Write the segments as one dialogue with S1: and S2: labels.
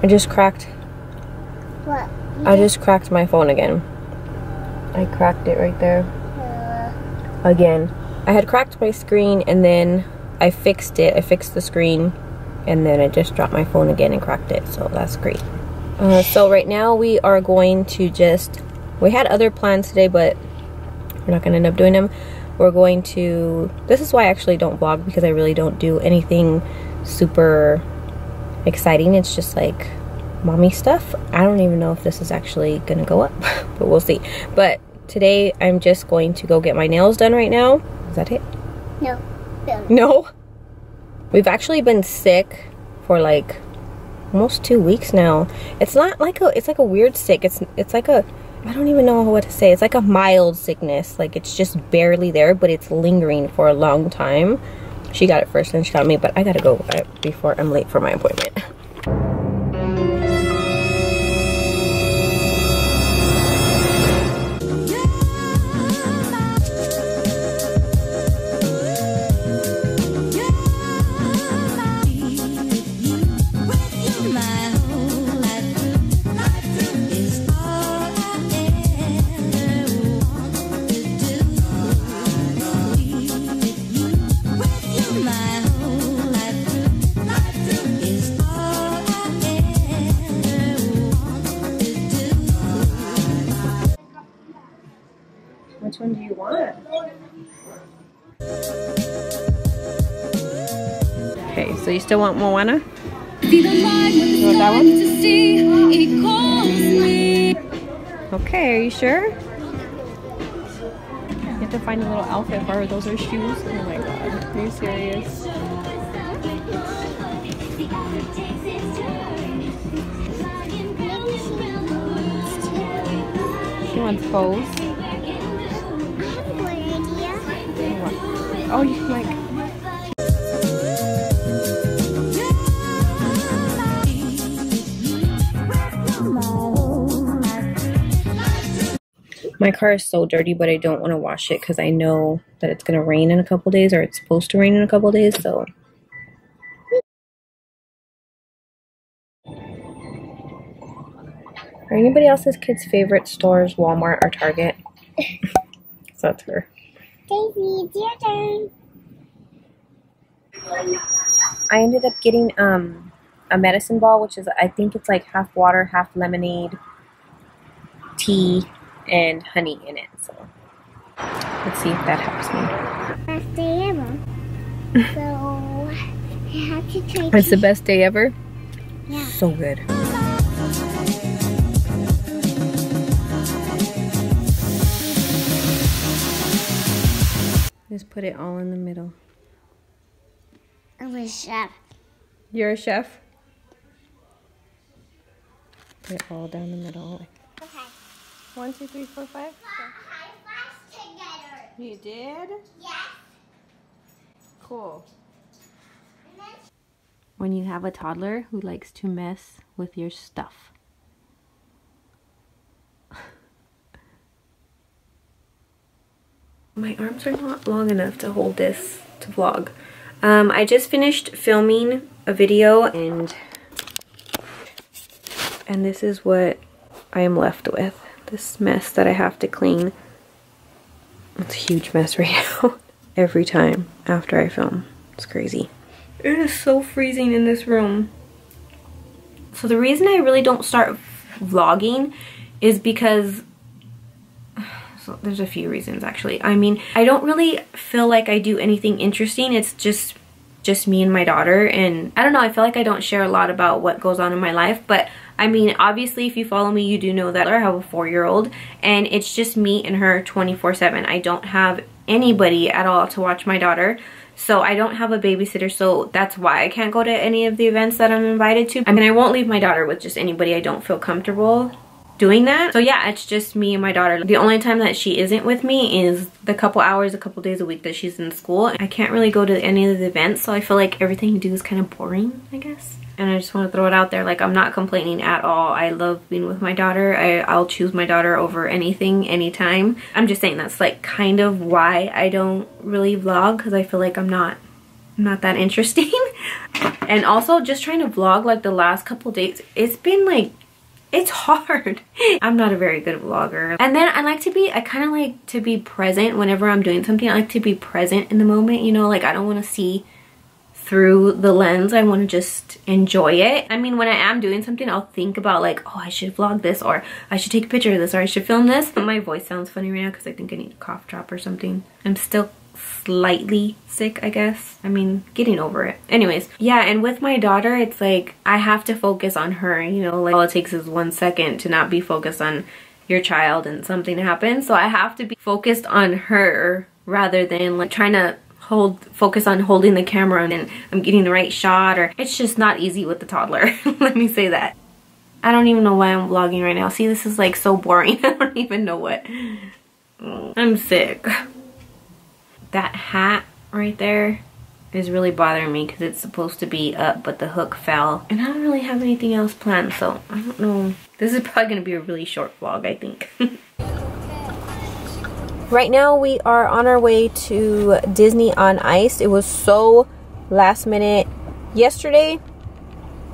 S1: I just cracked.
S2: What?
S1: I just cracked my phone again. I cracked it right there. Again. I had cracked my screen and then I fixed it. I fixed the screen and then I just dropped my phone again and cracked it. So that's great. So right now we are going to we had other plans today, but we're not going to end up doing them. We're going to, this is why I actually don't vlog, because I really don't do anything super exciting. It's just like mommy stuff. I don't even know if this is actually going to go up, but we'll see. But today I'm just going to go get my nails done right now. Is that it?
S2: No.
S1: No? We've actually been sick for like almost 2 weeks now. It's not like it's like a weird sick. It's like a, I don't even know what to say. It's like a mild sickness. Like it's just barely there, but it's lingering for a long time. She got it first and she got me, but I gotta go before I'm late for my appointment. Which one do you want? Okay, so you still want Moana? You want that one? Okay, are you sure? You have to find a little outfit for her. Those are shoes. Oh my god, are you serious? She wants bows. Oh, you like. My car is so dirty, but I don't want to wash it because I know that it's going to rain in a couple days, or it's supposed to rain in a couple days, so. Are anybody else's kids' favorite stores Walmart or Target? So that's her.
S2: Daisy, it's your turn.
S1: I ended up getting a medicine ball, which is, I think it's like half water, half lemonade, tea, and honey in it. So let's see if that helps me.
S2: Best day ever. So I have to try.
S1: It's the best day ever?
S2: Yeah.
S1: So good. Just put it all in the middle.
S2: I'm a chef.
S1: You're a chef? Put it all down the middle.
S2: Okay.
S1: 1, 2, 3, 4, 5.
S2: High fives together.
S1: You did?
S2: Yes.
S1: Cool. When you have a toddler who likes to mess with your stuff. My arms are not long enough to hold this to vlog. I just finished filming a video and this is what I am left with. This mess that I have to clean. It's a huge mess right now. Every time after I film. It's crazy. It is so freezing in this room. So the reason I really don't start vlogging is because, so there's a few reasons actually. I mean, I don't really feel like I do anything interesting. It's just me and my daughter, and I don't know, I feel like I don't share a lot about what goes on in my life, but I mean, obviously if you follow me, you do know that I have a 4-year-old and it's just me and her 24/7. I don't have anybody at all to watch my daughter. So I don't have a babysitter, so that's why I can't go to any of the events that I'm invited to. I mean, I won't leave my daughter with just anybody. I don't feel comfortable doing that. So yeah, it's just me and my daughter. The only time that she isn't with me is the couple hours, a couple days a week that she's in school. I can't really go to any of the events, so I feel like everything you do is kind of boring, I guess. And I just want to throw it out there, like, I'm not complaining at all. I love being with my daughter. I'll choose my daughter over anything, anytime. I'm just saying that's like kind of why I don't really vlog, because I feel like I'm not not that interesting. And also just trying to vlog like the last couple days, it's been like, it's hard. I'm not a very good vlogger. And then I kind of like to be present whenever I'm doing something. I like to be present in the moment, you know, like I don't want to see through the lens. I want to just enjoy it. I mean, when I am doing something, I'll think about like, oh, I should vlog this, or I should take a picture of this, or I should film this. My voice sounds funny right now because I think I need a cough drop or something. I'm still slightly sick, I guess. I mean, getting over it. Anyways, yeah, and with my daughter, it's like I have to focus on her, you know, like all it takes is 1 second to not be focused on your child and something happens. So I have to be focused on her rather than like trying to focus on holding the camera and I'm getting the right shot, or it's just not easy with the toddler. Let me say that. I don't even know why I'm vlogging right now. See, this is like so boring. I don't even know what. I'm sick. That hat right there is really bothering me because it's supposed to be up, but the hook fell. And I don't really have anything else planned, so I don't know. This is probably going to be a really short vlog, I think. Right now we are on our way to Disney on Ice. It was so last minute. Yesterday,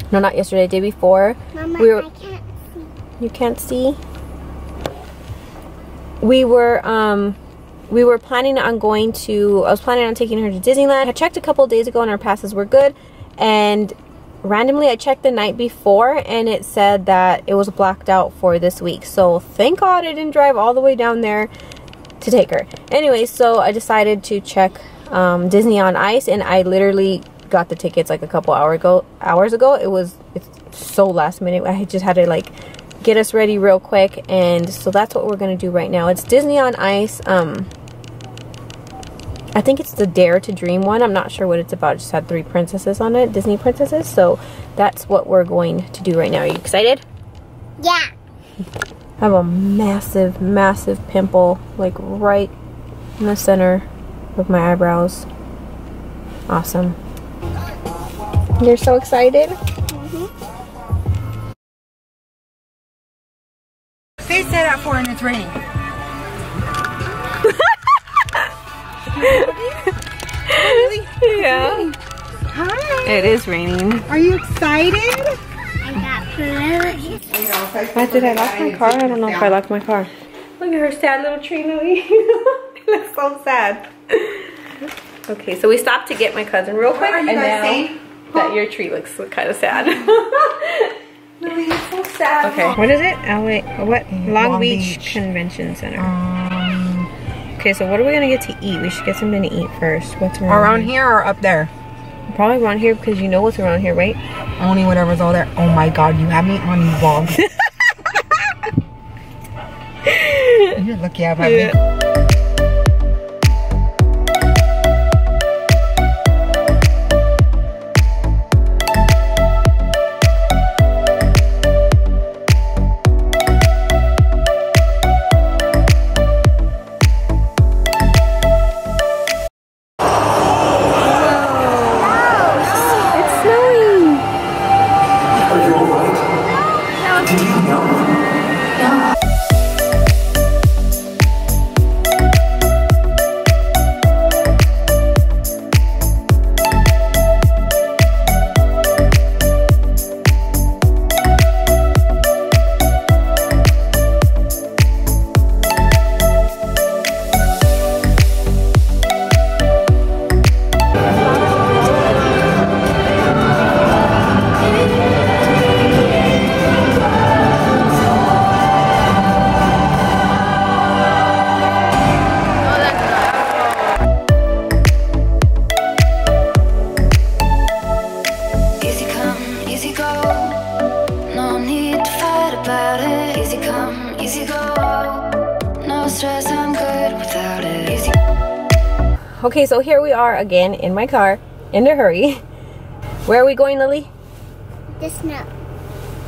S1: no, not yesterday, the day before.
S2: Mama,
S1: we were,
S2: I can't see.
S1: You can't see? We were planning on going to, I was planning on taking her to Disneyland. I checked a couple of days ago and our passes were good. And randomly I checked the night before and it said that it was blacked out for this week. So thank God I didn't drive all the way down there to take her. Anyway, so I decided to check Disney on Ice, and I literally got the tickets like a couple hours ago. It's so last minute. I just had to like get us ready real quick, and so that's what we're gonna do right now. It's Disney on Ice. I think it's the Dare to Dream one. I'm not sure what it's about. It just had 3 princesses on it, Disney princesses. So that's what we're going to do right now. Are you excited?
S2: Yeah.
S1: I have a massive, massive pimple, like right in the center of my eyebrows. Awesome. You're so excited?
S3: They said that for and it's raining.
S1: Yeah.
S3: Hi.
S1: It is raining.
S3: Are you excited?
S2: I got blue.
S1: Did I lock my car? I don't know if I locked my car. Look at her sad little tree, Louie. It looks so sad. Okay, so we stopped to get my cousin real quick.
S3: Are you guys saying?
S1: That your tree looks kind of sad.
S3: Louie, it's so sad.
S1: Okay, what is it? Long Beach Convention Center. Okay, so what are we gonna get to eat? We should get something to eat first. What's
S3: around here or up there?
S1: Probably around here because you know what's around here, right?
S3: Only whatever's all there. Oh my God, you have me on vlog. You're lucky I have me.
S1: Okay, so here we are again in my car, in a hurry. Where are we going, Lily?
S2: The snow.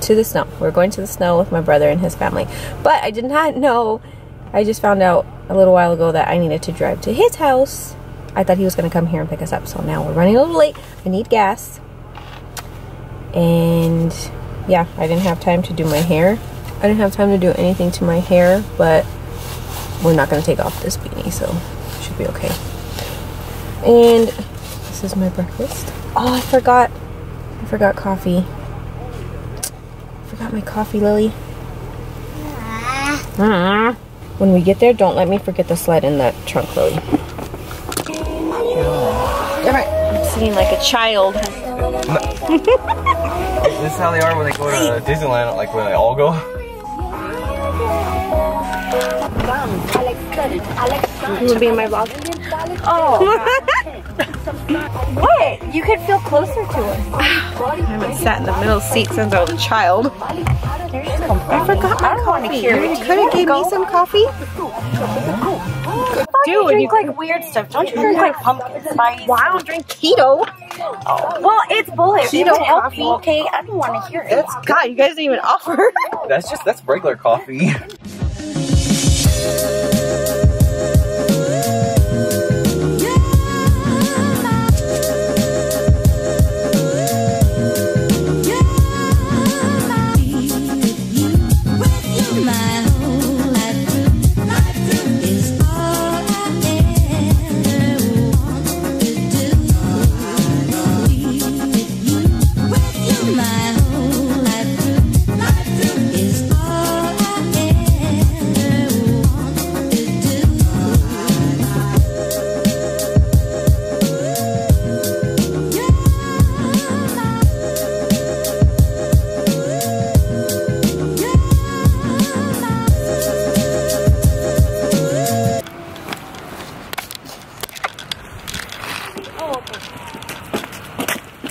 S1: To the snow. We're going to the snow with my brother and his family. But I did not know, I just found out a little while ago that I needed to drive to his house. I thought he was going to come here and pick us up. So now we're running a little late. I need gas. And yeah, I didn't have time to do my hair. I didn't have time to do anything to my hair, but we're not going to take off this beanie, so it should be okay. And this This is my breakfast. Oh, I forgot coffee. I forgot my coffee, Lily. When we get there, don't let me forget the sled in the trunk, Lily. Alright, I'm singing like a child.
S4: This is how they are when they go to Disneyland, like when they all go.
S1: You wanna be in my vlog? Oh. What? You could feel closer to us. I haven't sat in the middle seat since I was a child. I forgot my coffee. You could have gave me some coffee.
S5: You drink like weird stuff. Don't you drink like pumpkin spice?
S1: Well, I don't drink keto.
S5: Oh. Well, it's bullshit.
S1: Keto
S5: It help
S1: coffee.
S5: you, okay? I don't want to hear it.
S1: God, you guys didn't even offer.
S4: That's regular coffee.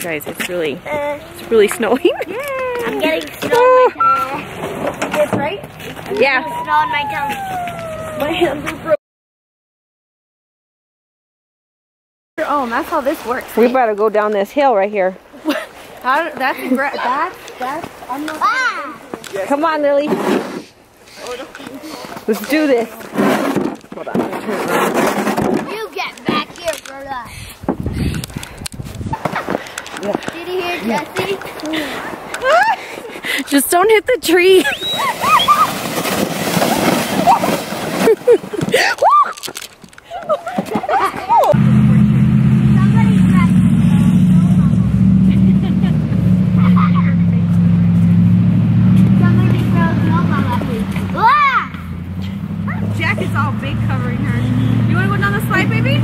S1: Guys, it's really snowing.
S2: I'm getting snow in my tongue.
S5: That's right.
S1: Yeah.
S2: Snow in my tongue.
S5: My hands are broken.
S1: Oh, that's how this works. We better go down this hill right here.
S5: I'm not.
S1: Come on, Lily. Let's do this. Hold on.
S2: You get back here, brother. Did you hear Jesse?
S1: Just don't hit the tree. Jacket's all big covering her. You want to go down the slide, baby?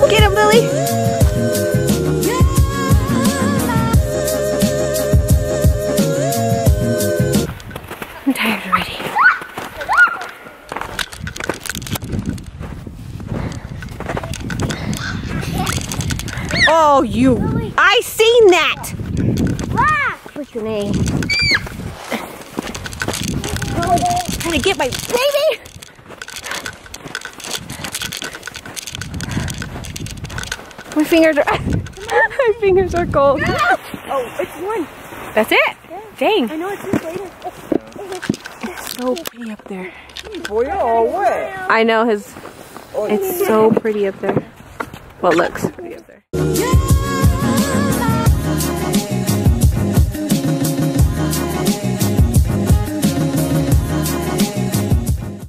S1: Get him, Lily. I'm tired already. Oh, you! I seen that. Freaking A. Trying to get my baby. My fingers are my fingers are cold.
S5: Oh, it's one.
S1: That's it. Yeah. Dang.
S5: I know it's just later.
S1: It's so pretty up there.
S4: Boy, oh, what?
S1: I know his. It's so pretty up there. Well, it looks pretty up there.